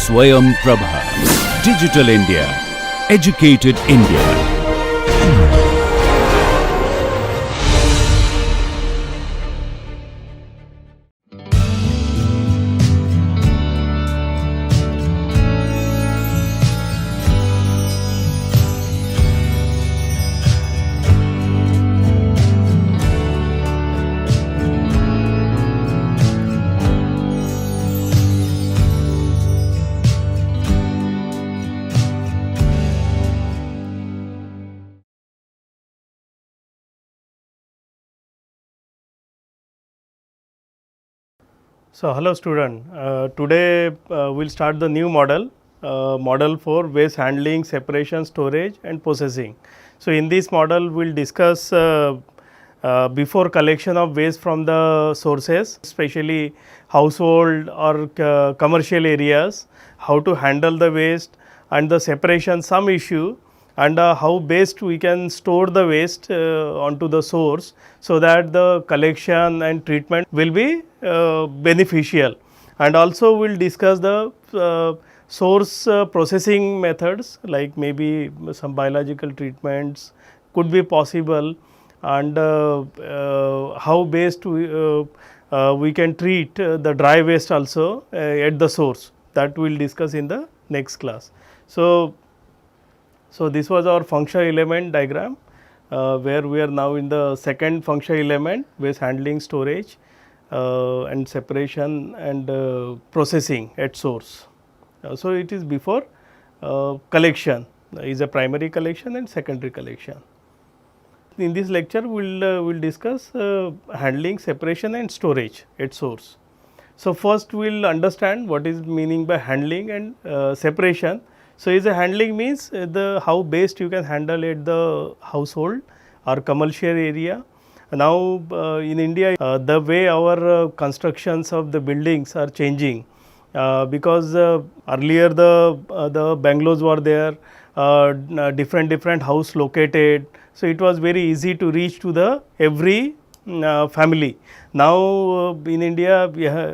Swayam Prabha. Digital India. Educated India. So, hello student, today we'll start the new model, model for waste handling, separation, storage and processing. So, in this model we'll discuss before collection of waste from the sources, especially household or commercial areas, how to handle the waste and the separation some issue, and how best we can store the waste onto the source, so that the collection and treatment will be beneficial. And also we will discuss the source processing methods, like maybe some biological treatments could be possible, and how best we can treat the dry waste also at the source. That we will discuss in the next class. So, this was our functional element diagram, where we are now in the second functional element, waste handling, storage and separation and processing at source. So, it is before collection, is a primary collection and secondary collection. In this lecture we will discuss handling, separation and storage at source. So, first we will understand what is meaning by handling and separation. So, is a handling means the how best you can handle at the household or commercial area. Now, in India the way our constructions of the buildings are changing, because earlier the bungalows were there, different house located. So, it was very easy to reach to the every family. Now, in India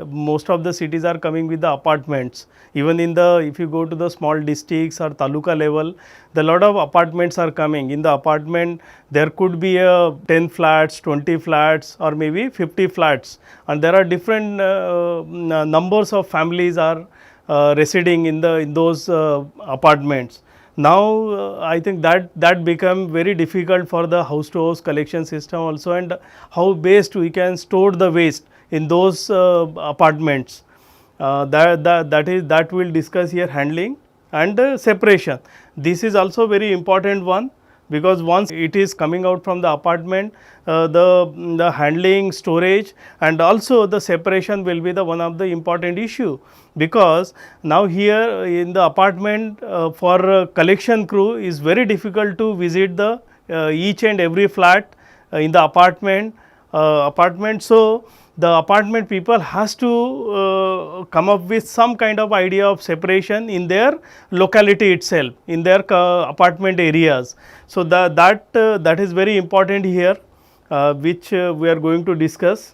most of the cities are coming with the apartments. Even in the, if you go to the small districts or taluka level, the lot of apartments are coming. In the apartment there could be 10 flats, 20 flats or maybe 50 flats, and there are different numbers of families are residing in those apartments. Now, I think that become very difficult for the house to house collection system also, and how best we can store the waste in those apartments. That we will discuss here, handling and separation. This is also very important one, because once it is coming out from the apartment, the handling, storage and also the separation will be the one of the important issue, because now here in the apartment for collection crew is very difficult to visit the each and every flat in the apartment. So, the apartment people has to come up with some kind of idea of separation in their locality itself, in their apartment areas. So, that is very important here, which we are going to discuss.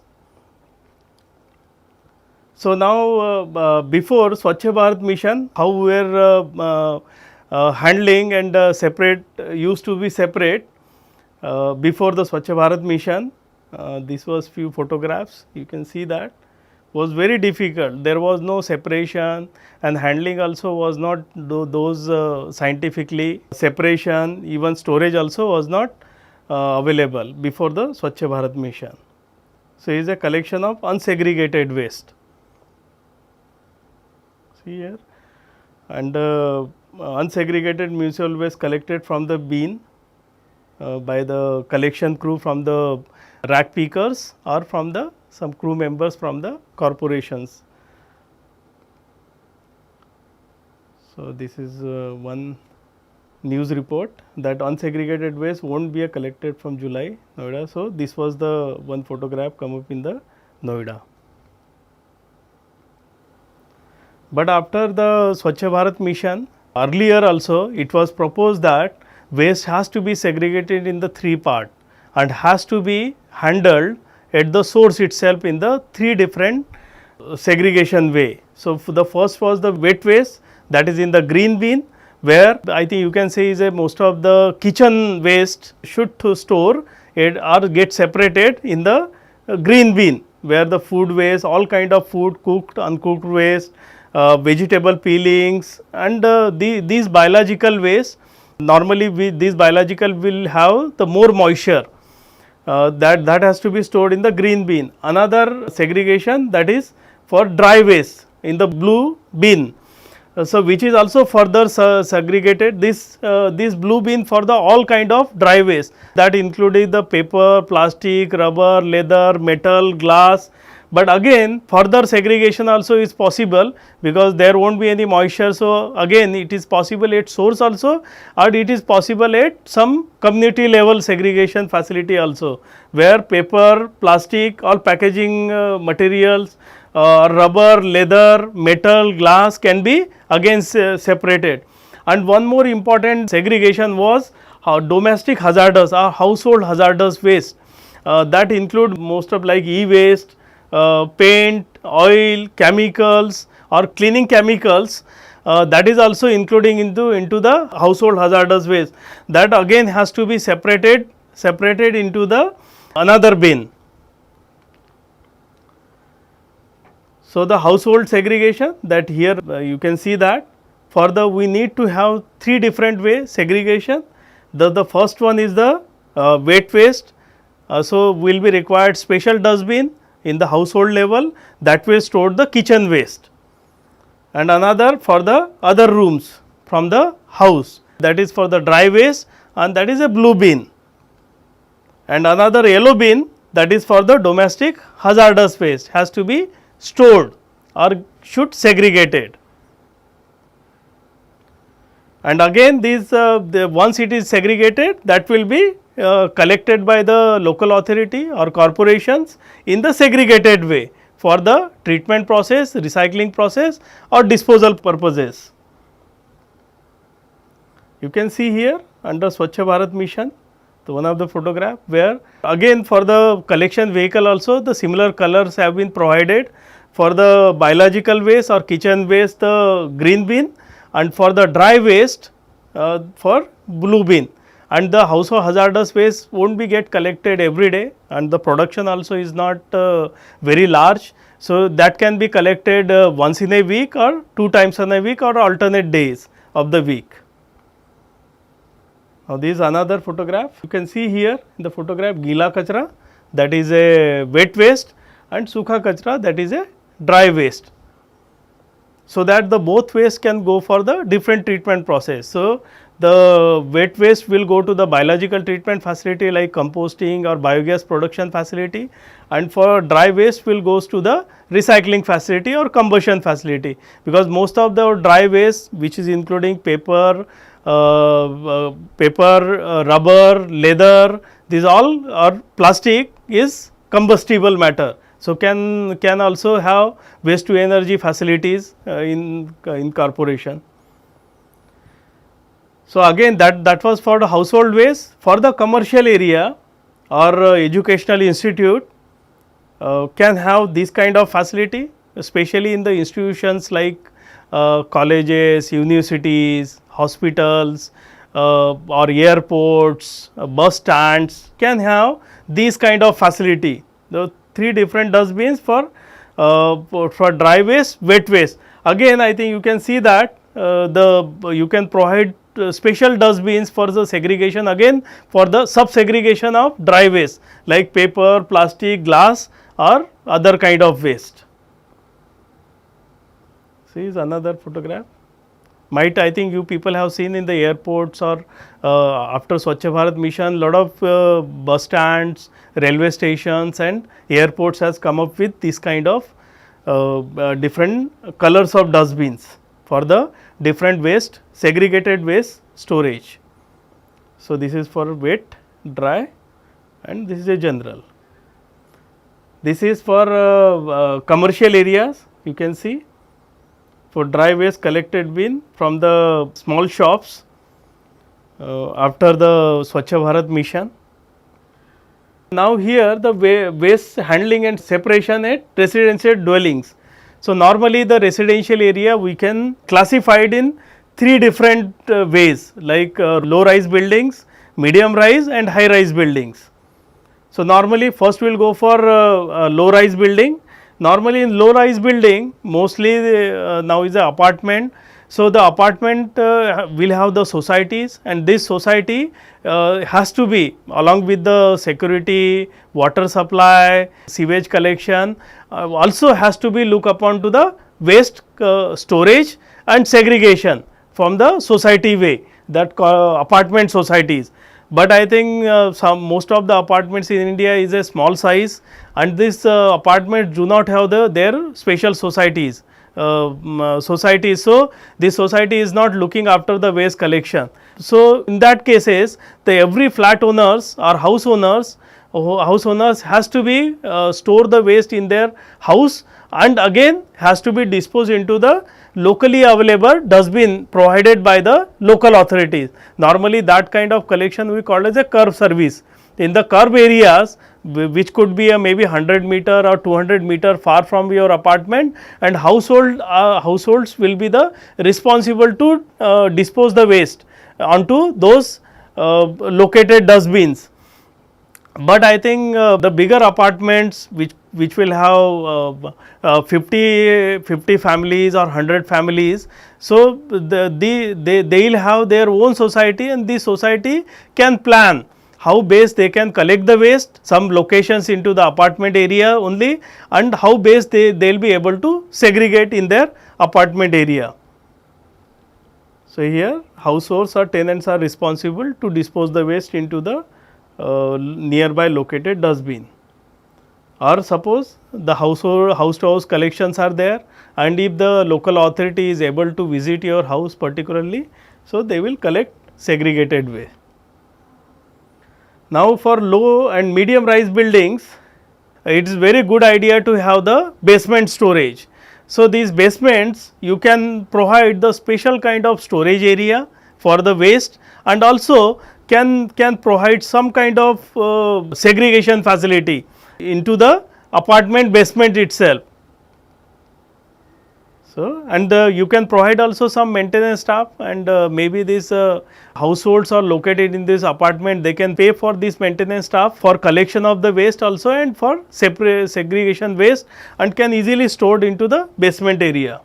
So, now before Swachh Bharat mission, how we are handling and separate used to be separate before the Swachh Bharat mission. This was few photographs, you can see that was very difficult. There was no separation, and handling also was not those scientifically. Separation, even storage also was not available before the Swachh Bharat mission. So, it is a collection of unsegregated waste. See here, and unsegregated municipal waste collected from the bin by the collection crew from the rat pickers or from the some crew members from the corporations. So, this is one news report that unsegregated waste won't be collected from July, Noida. So, this was the one photograph come up in the Noida. But after the Swachh Bharat mission, earlier also it was proposed that waste has to be segregated in the three part and has to be handled at the source itself in the three different segregation way. So, the first was the wet waste, that is in the green bin, where I think you can say is a most of the kitchen waste should to store it or get separated in the green bin, where the food waste, all kind of food, cooked, uncooked waste, vegetable peelings and these biological waste. Normally these biological will have the more moisture, that has to be stored in the green bin. Another segregation, that is for dry waste in the blue bin. So which is also further segregated, this blue bin for the all kind of dry waste, that including the paper, plastic, rubber, leather, metal, glass. But again further segregation also is possible, because there will not be any moisture. So again it is possible at source also, or it is possible at some community level segregation facility also, where paper, plastic, all packaging materials, rubber, leather, metal, glass can be again separated. And one more important segregation was domestic hazardous or household hazardous waste, that include most of like e-waste, paint, oil, chemicals or cleaning chemicals, that is also including into the household hazardous waste, that again has to be separated into the another bin. So the household segregation, that here you can see that for the we need to have three different way segregation. The first one is the wet waste, so will be required special dustbin in the household level, that will store the kitchen waste, and another for the other rooms from the house, that is for the dry waste, and that is a blue bin, and another yellow bin, that is for the domestic hazardous waste, has to be stored or should segregated. And again these once it is segregated, that will be collected by the local authority or corporations in the segregated way for the treatment process, recycling process or disposal purposes. You can see here under Swachh Bharat mission, the one of the photograph, where again for the collection vehicle also the similar colors have been provided. For the biological waste or kitchen waste, the green bin, and for the dry waste for blue bin. And the household hazardous waste won't be get collected every day, and the production also is not very large. So that can be collected once in a week or 2 times in a week or alternate days of the week. Now this is another photograph. You can see here in the photograph gila kachra, that is a wet waste, and sukha kachra, that is a dry waste. So that the both waste can go for the different treatment process. So the wet waste will go to the biological treatment facility like composting or biogas production facility, and for dry waste will goes to the recycling facility or combustion facility, because most of the dry waste, which is including paper, rubber, leather, these all or plastic is combustible matter. So can also have waste to energy facilities in corporation. So again that was for the household waste. For the commercial area or educational institute can have this kind of facility, especially in the institutions like colleges, universities, hospitals or airports, bus stands can have this kind of facility. The 3 different dustbins for dry waste, wet waste. Again I think you can see that you can provide special dustbins for the segregation, again for the sub segregation of dry waste like paper, plastic, glass or other kind of waste. See is another photograph. Might I think you people have seen in the airports or after Swachh Bharat mission, lot of bus stands, railway stations and airports has come up with this kind of different colors of dustbins for the different waste, segregated waste storage. So this is for wet, dry and this is a general. This is for commercial areas, you can see. For dry waste collected bin from the small shops after the Swachh Bharat mission. Now here the waste handling and separation at residential dwellings. So, normally the residential area we can classify it in 3 different ways, like low rise buildings, medium rise and high rise buildings. So, normally first we will go for low rise building. Normally in low rise building mostly now is a apartment. So, the apartment will have the societies, and this society has to be along with the security, water supply, sewage collection, also has to be look upon to the waste storage and segregation from the society way, that apartment societies. But I think most of the apartments in India is a small size, and this apartments do not have their special societies. Societies. So, this society is not looking after the waste collection. So, in that cases the every flat owners or house owners has to be store the waste in their house, and again has to be disposed into the locally available dustbin provided by the local authorities. Normally that kind of collection we call as a curb service. In the curb areas, which could be a maybe 100-meter or 200-meter far from your apartment, and households will be the responsible to dispose the waste onto those located dustbins. But I think the bigger apartments which will have 50 families or 100 families, so they will have their own society, and this society can plan how best they can collect the waste, some locations into the apartment area only, and how best they will be able to segregate in their apartment area. So, here households or tenants are responsible to dispose the waste into the nearby located dustbin. Or suppose the house to house collections are there, and if the local authority is able to visit your house particularly, so they will collect segregated waste. Now, for low and medium rise buildings, it is very good idea to have the basement storage. So, these basements you can provide the special kind of storage area for the waste, and also can provide some kind of segregation facility into the apartment basement itself. So, and you can provide also some maintenance staff, and maybe these households are located in this apartment, they can pay for this maintenance staff for collection of the waste also, and for segregation waste, and can easily stored into the basement area.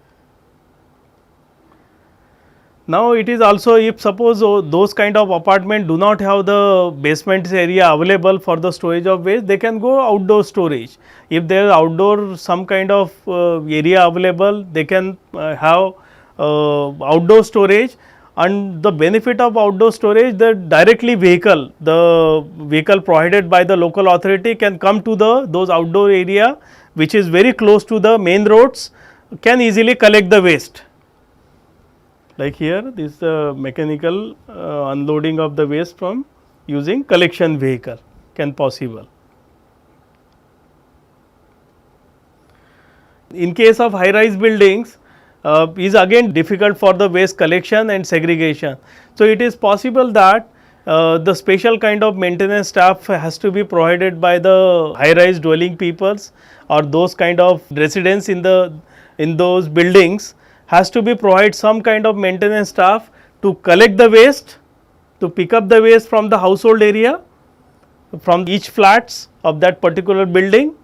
Now, it is also, if suppose those kind of apartment do not have the basement area available for the storage of waste, they can go outdoor storage. If there is outdoor some kind of area available, they can have outdoor storage. And the benefit of outdoor storage, the the vehicle provided by the local authority can come to those outdoor area which is very close to the main roads, can easily collect the waste. Like here, this mechanical unloading of the waste from using collection vehicle can possible. In case of high rise buildings, is again difficult for the waste collection and segregation. So, it is possible that the special kind of maintenance staff has to be provided by the high rise dwelling peoples, or those kind of residents in those buildings, has to be provide some kind of maintenance staff to collect the waste, to pick up the waste from the household area, from each flats of that particular building,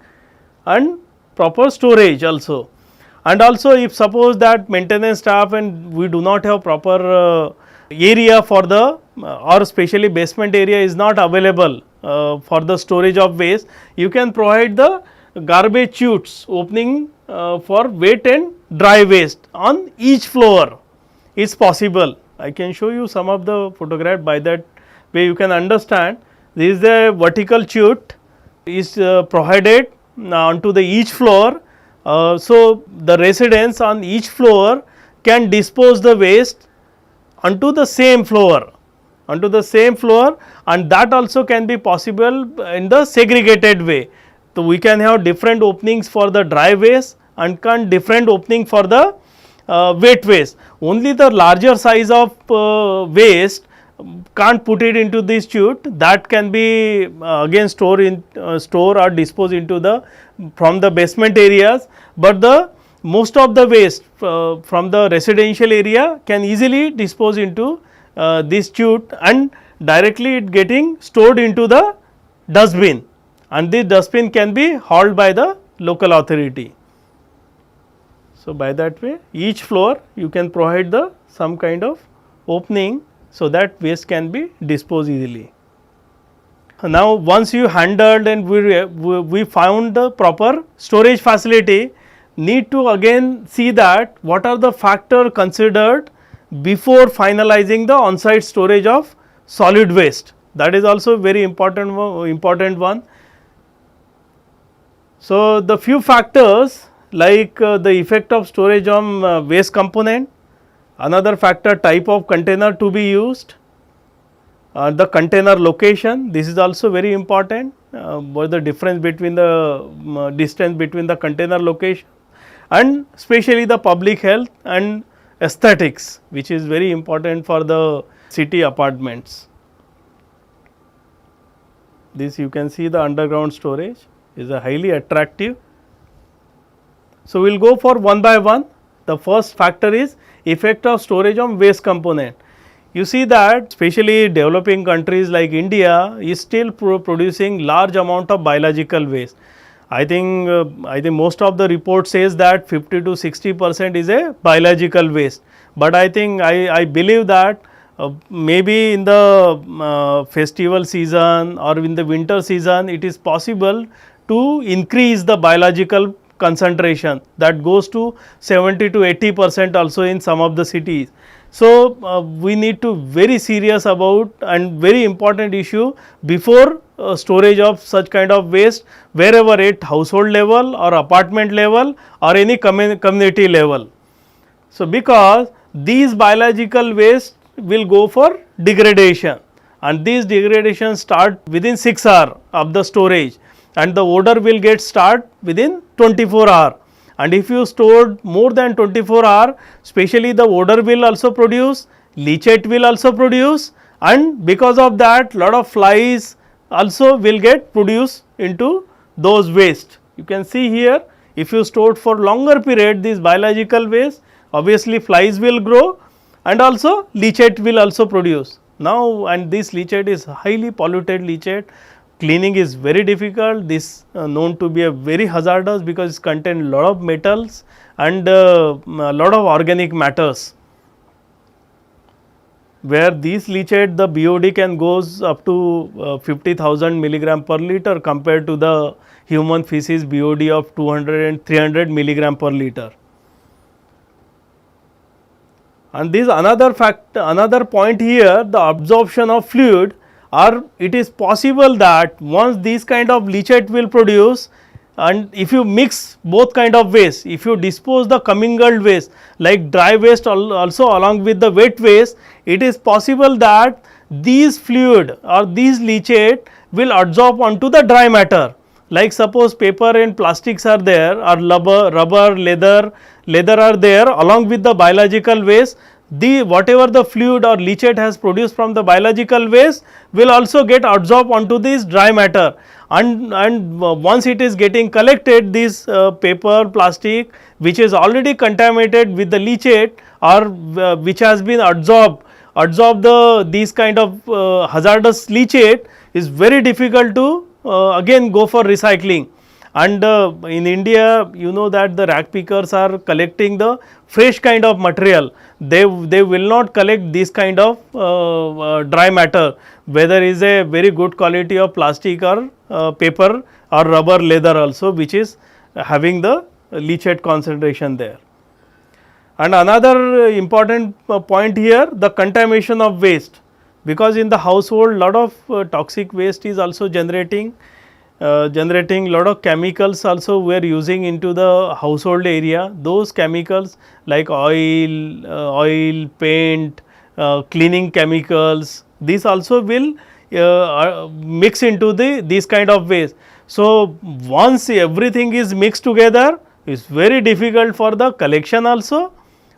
and proper storage also. And also, if suppose that maintenance staff and we do not have proper area for the or especially basement area is not available for the storage of waste, you can provide the garbage chutes opening for wet and dry waste on each floor is possible. I can show you some of the photograph, by that way you can understand. This is the vertical chute is provided onto the each floor. So, the residents on each floor can dispose the waste onto the same floor, and that also can be possible in the segregated way. So, we can have different openings for the dry waste and different opening for the wet waste. Only the larger size of waste can't put it into this chute, that can be again store or dispose into from the basement areas, but the most of the waste from the residential area can easily dispose into this chute, and directly it getting stored into the dustbin, and this dustbin can be hauled by the local authority. So, by that way each floor you can provide the some kind of opening, so that waste can be disposed easily. Now, once you handled and we found the proper storage facility, need to again see that what are the factors considered before finalizing the on-site storage of solid waste. That is also very important one. So, the few factors like the effect of storage on waste component, another factor type of container to be used, the container location, this is also very important, what the difference between the distance between the container location, and especially the public health and aesthetics, which is very important for the city apartments. This you can see the underground storage is a highly attractive. So, we will go for one by one. The first factor is effect of storage on waste component. You see that especially developing countries like India is still producing large amount of biological waste. I think most of the report says that 50 to 60% is a biological waste, but I think I believe that maybe in the festival season or in the winter season it is possible to increase the biological concentration that goes to 70 to 80% also in some of the cities. So, we need to very serious about and very important issue before storage of such kind of waste wherever at household level or apartment level or any community level. So, because these biological waste will go for degradation, and these degradation start within 6 hours of the storage, and the odor will get start within 24 hours. And if you stored more than 24 hours, especially the odor will also produce, leachate will also produce, and because of that lot of flies also will get produced into those waste. You can see here, if you stored for longer period this biological waste, obviously flies will grow and also leachate will also produce. Now, and this leachate is highly polluted leachate. Cleaning is very difficult. This known to be a very hazardous because it contains lot of metals and a lot of organic matters, where these leachate the BOD can goes up to 50,000 milligram per liter compared to the human feces BOD of 200 and 300 milligram per liter. And this another point here, the absorption of fluid, or it is possible that once these kind of leachate will produce, and if you mix both kind of waste, if you dispose the commingled waste like dry waste also along with the wet waste, it is possible that these fluid or these leachate will adsorb onto the dry matter. Like suppose paper and plastics are there, or rubber, leather are there along with the biological waste, whatever the fluid or leachate has produced from the biological waste will also get adsorbed onto this dry matter, and once it is getting collected, this paper, plastic which is already contaminated with the leachate or which has been absorb these kind of hazardous leachate is very difficult to again go for recycling. And in India, you know that the rag pickers are collecting the fresh kind of material. They will not collect this kind of dry matter, whether is a very good quality of plastic or paper or rubber, leather also, which is having the leachate concentration there. And another important point here, the contamination of waste, because in the household lot of toxic waste is also generating lot of chemicals also we are using into the household area. Those chemicals like oil, paint, cleaning chemicals, these also will mix into these kind of waste. So, once everything is mixed together, it is very difficult for the collection also,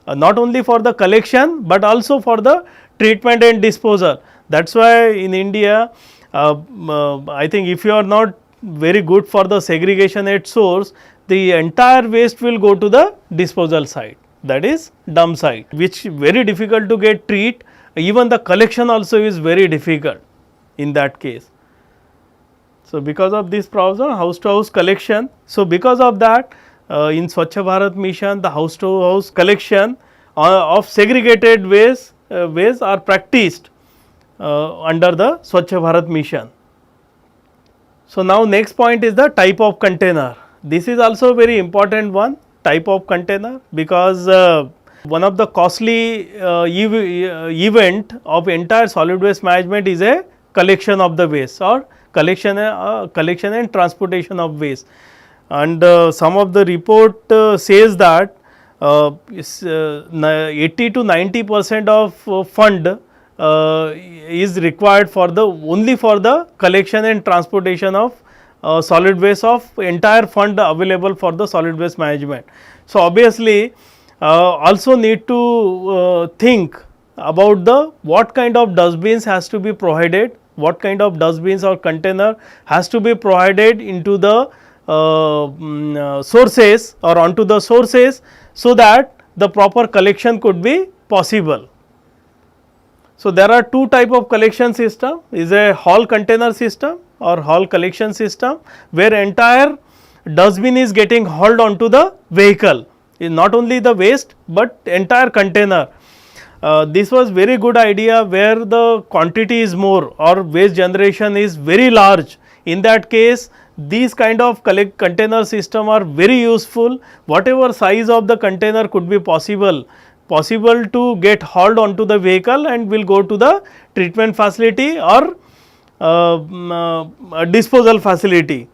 not only for the collection, but also for the treatment and disposal. That is why in India, I think if you are not very good for the segregation at source, the entire waste will go to the disposal site, that is dump site, which very difficult to get treat. Even the collection also is very difficult in that case. So, because of this problem, house to house collection. So, because of that, in Swachh Bharat mission, the house to house collection of segregated waste are practiced under the Swachh Bharat mission. So, now next point is the type of container. This is also very important one, type of container, because one of the costly event of entire solid waste management is a collection of the waste or collection and transportation of waste. And some of the report says that 80 to 90% of fund is required for the only for the collection and transportation of solid waste of entire fund available for the solid waste management. So, obviously also need to think about the what kind of dustbins has to be provided, what kind of dustbins or container has to be provided into the sources or onto the sources, so that the proper collection could be possible. So, there are two type of collection system, is a hall container system or hall collection system, where entire dustbin is getting hauled onto the vehicle, not only the waste, but entire container. This was very good idea where the quantity is more or waste generation is very large. In that case, these kind of container system are very useful. Whatever size of the container could be possible to get hauled onto the vehicle and will go to the treatment facility or disposal facility.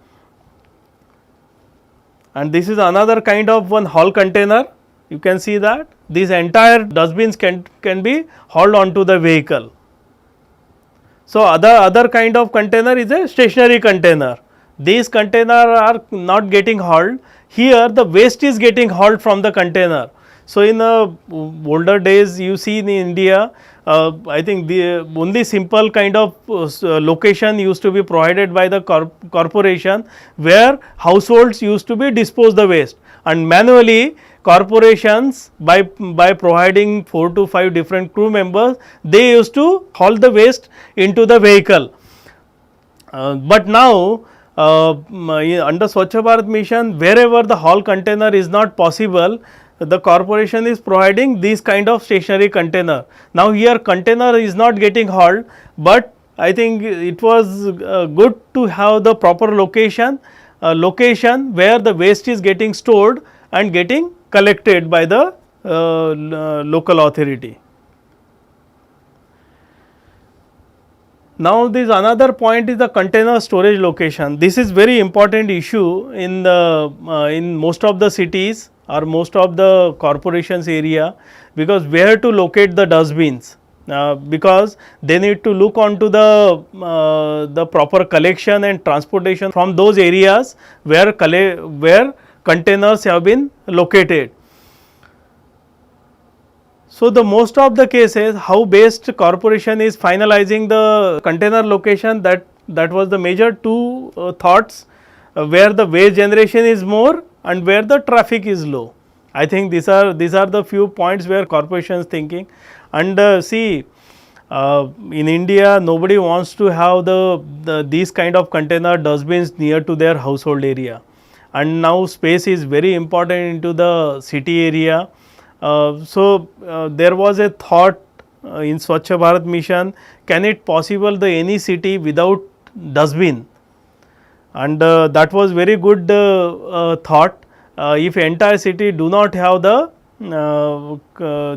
And this is another kind of one hall container. You can see that these entire dustbins can be hauled onto the vehicle. So, other kind of container is a stationary container. These container are not getting hauled. Here the waste is getting hauled from the container. So, in older days you see in India, I think the only simple kind of location used to be provided by the corporation, where households used to be dispose the waste, and manually corporations by providing 4 to 5 different crew members, they used to haul the waste into the vehicle. But now under Swachh Bharat mission, wherever the hall container is not possible, the corporation is providing these kind of stationary container. Now, here container is not getting hauled, but I think it was good to have the proper location where the waste is getting stored and getting collected by the local authority. Now, this another point is the container storage location. This is very important issue in most of the cities or most of the corporations area, because where to locate the dustbins, because they need to look onto the proper collection and transportation from those areas where containers have been located. So, the most of the cases how best corporation is finalizing the container location, that was the major two thoughts, where the waste generation is more and where the traffic is low. I think these are the few points where corporations thinking. And see, in India nobody wants to have these kind of container dustbins near to their household area, and now space is very important into the city area. So, there was a thought in Swachh Bharat mission, can it possible the any city without dustbin, and that was very good thought. If entire city do not have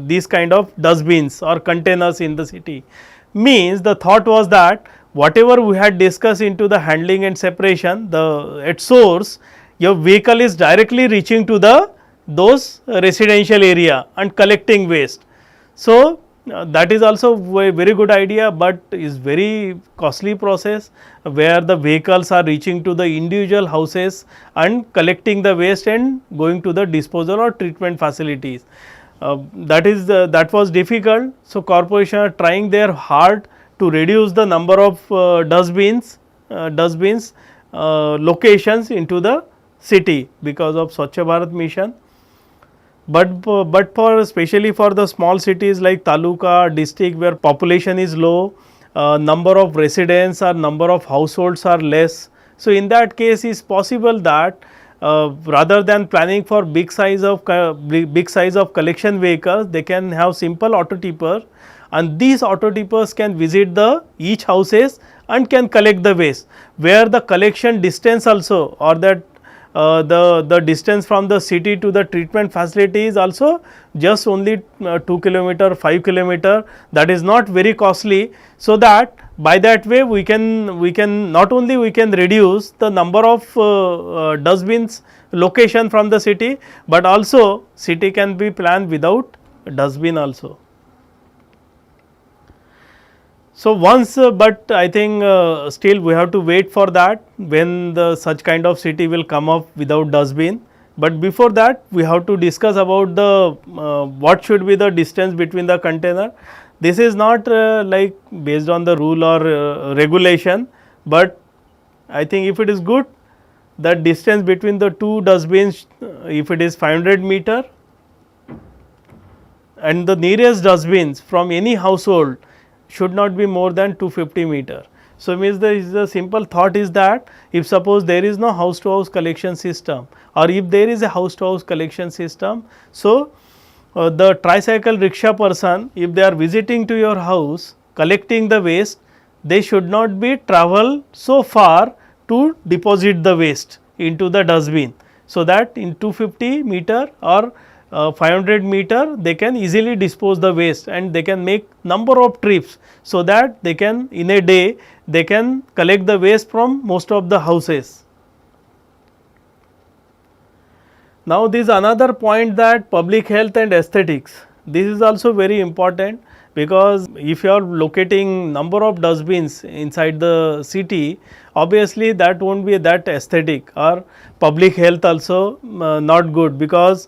these kind of dustbins or containers in the city, means the thought was that whatever we had discussed into the handling and separation, at source your vehicle is directly reaching to those residential area and collecting waste. So, that is also a very good idea, but is very costly process, where the vehicles are reaching to the individual houses and collecting the waste and going to the disposal or treatment facilities. That was difficult. So, corporation are trying their hard to reduce the number of dustbins locations into the city because of Swachh Bharat mission. But for especially for the small cities like taluka, district where population is low, number of residents or number of households are less. So, in that case is possible that rather than planning for big size of collection vehicles, they can have simple auto tipper, and these auto tippers can visit the each houses and can collect the waste, where the collection distance also, or that the distance from the city to the treatment facility is also just only 2 kilometer, 5 kilometer, that is not very costly. So, that by that way we can not only we can reduce the number of dustbins location from the city, but also city can be planned without dustbin also. So, once but I think still we have to wait for that when the such kind of city will come up without dustbin. But before that we have to discuss about the what should be the distance between the container. This is not like based on the rule or regulation, but I think if it is good, the distance between the two dustbins, if it is 500 meter, and the nearest dustbins from any household should not be more than 250 meter. So, means the simple thought is that if suppose there is no house to house collection system, or if there is a house to house collection system, so the tricycle rickshaw person, if they are visiting to your house collecting the waste, they should not be travel so far to deposit the waste into the dustbin. So, that in 250 meter or 500 meter they can easily dispose the waste, and they can make number of trips. So, that they can in a day they can collect the waste from most of the houses. Now, this is another point, that public health and aesthetics, this is also very important, because if you are locating number of dustbins inside the city, obviously that won't be that aesthetic, or public health also not good, because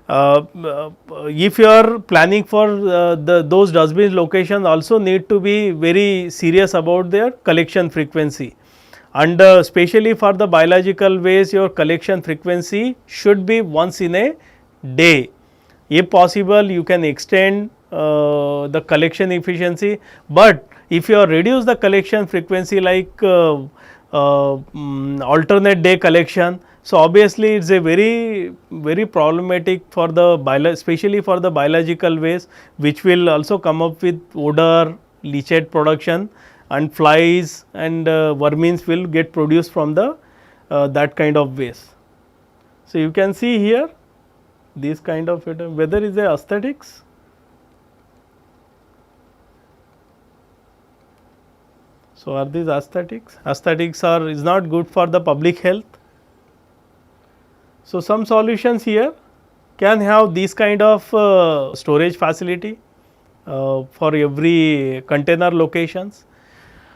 if you are planning for those dustbin locations also need to be very serious about their collection frequency, and especially for the biological waste your collection frequency should be once in a day. If possible you can extend the collection efficiency, but if you are reduce the collection frequency like alternate day collection, so obviously it is a very problematic for the especially for the biological waste, which will also come up with odor, leachate production, and flies and vermins will get produced from the that kind of waste. So, you can see here this kind of whether is a aesthetics. So, are these aesthetics? Aesthetics are is not good for the public health. So, some solutions here can have this kind of storage facility for every container locations,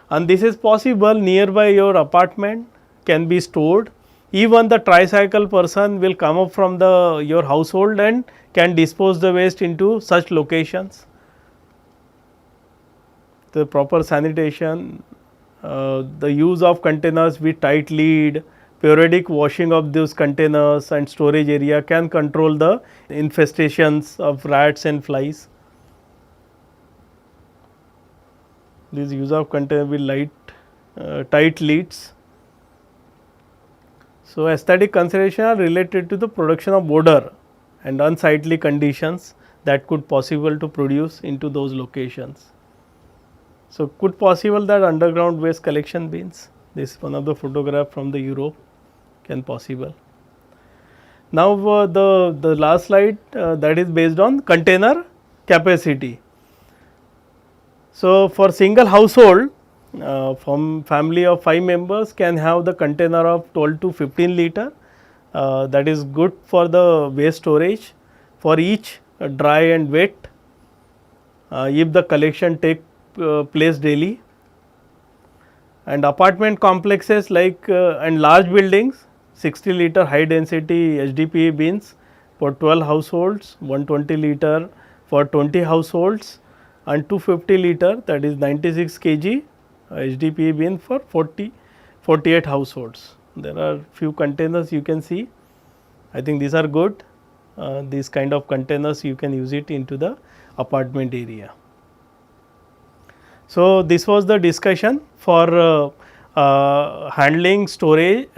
and this is possible nearby your apartment can be stored. Even the tricycle person will come up from the your household and can dispose the waste into such locations. The proper sanitation, the use of containers with tight lid, periodic washing of those containers and storage area can control the infestations of rats and flies. This use of container with tight lids. So, aesthetic consideration are related to the production of odor and unsightly conditions that could possible to produce into those locations. So, could possible that underground waste collection bins, this is one of the photograph from the Europe, can possible. Now, the last slide that is based on container capacity. So, for single household from family of 5 members can have the container of 12 to 15 liter, that is good for the waste storage for each dry and wet if the collection take place daily. And apartment complexes like and large buildings, 60 liter high density HDPE bins for 12 households, 120 liter for 20 households, and 250 liter, that is 96 kg HDPE bin for 48 households. there are few containers you can see. I think these are good. These kind of containers you can use it into the apartment area. So, this was the discussion for handling storage,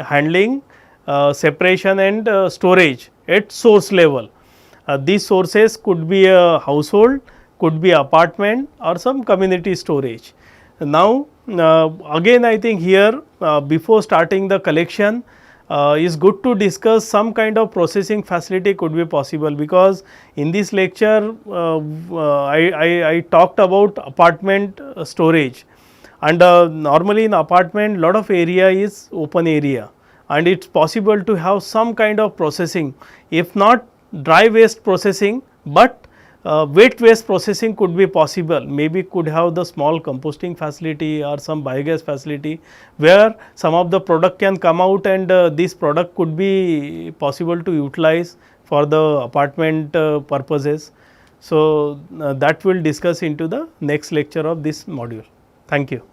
separation and storage at source level. These sources could be a household, could be apartment or some community storage. Now, again I think here before starting the collection, is good to discuss some kind of processing facility could be possible, because in this lecture I talked about apartment storage, and normally in apartment lot of area is open area, and it is possible to have some kind of processing, if not dry waste processing, but wet waste processing could be possible. Maybe could have the small composting facility or some biogas facility, where some of the product can come out, and this product could be possible to utilize for the apartment purposes. So, that we will discuss into the next lecture of this module. Thank you.